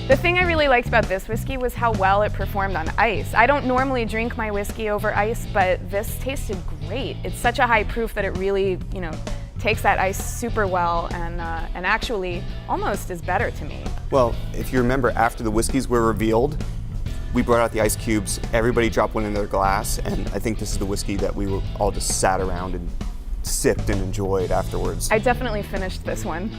The thing I really liked about this whiskey was how well it performed on ice. I don't normally drink my whiskey over ice, but this tasted great. It's such a high proof that it really, takes that ice super well and actually almost is better to me. Well, if you remember, after the whiskeys were revealed, we brought out the ice cubes, everybody dropped one in their glass, and I think this is the whiskey that we all just sat around and sipped and enjoyed afterwards. I definitely finished this one.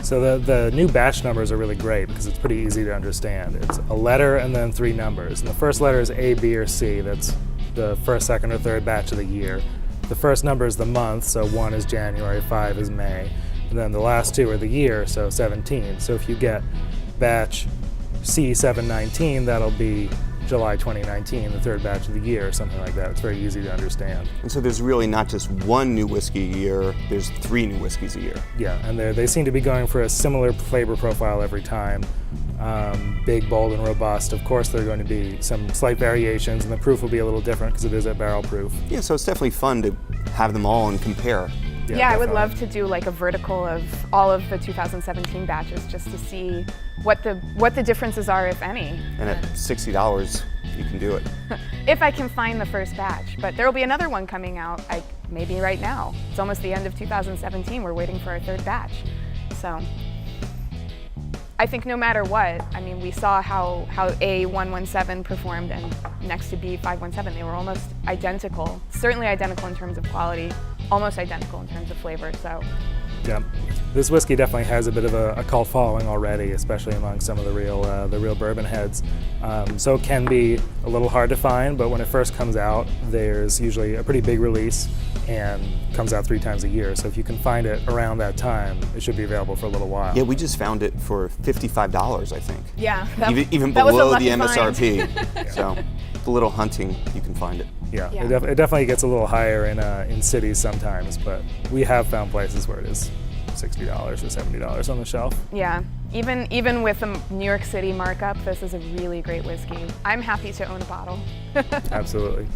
So the new batch numbers are really great because it's pretty easy to understand. It's a letter and then 3 numbers. And the first letter is A, B, or C. That's the first, second, or third batch of the year. The first number is the month, so 1 is January, 5 is May. And then the last 2 are the year, so 17. So if you get batch C719, that'll be July 2019, the third batch of the year, or something like that. It's very easy to understand. And so there's really not just one new whiskey a year, there's 3 new whiskeys a year. Yeah, and they seem to be going for a similar flavor profile every time. Big, bold, and robust. Of course, there are going to be some slight variations, and the proof will be a little different because it is at barrel proof. Yeah, so it's definitely fun to have them all and compare. Yeah, I would love to do like a vertical of all of the 2017 batches just to see what the differences are, if any. And at $60, you can do it. If I can find the first batch. But there will be another one coming out, maybe right now. It's almost the end of 2017. We're waiting for our third batch. So I think no matter what, we saw how A117 performed and next to B517, they were almost identical. Certainly identical in terms of quality, almost identical in terms of flavor. So yeah, this whiskey definitely has a bit of a cult following already, especially among some of the real bourbon heads. So it can be a little hard to find, but when it first comes out, there's usually a pretty big release and comes out 3 times a year. So if you can find it around that time, it should be available for a little while. Yeah, we just found it for $55, I think. Yeah, even below the MSRP. So a little hunting, you can find it. Yeah, it definitely gets a little higher in cities sometimes, but we have found places where it is $60 or $70 on the shelf. Yeah, even with a New York City markup, this is a really great whiskey. I'm happy to own a bottle. Absolutely.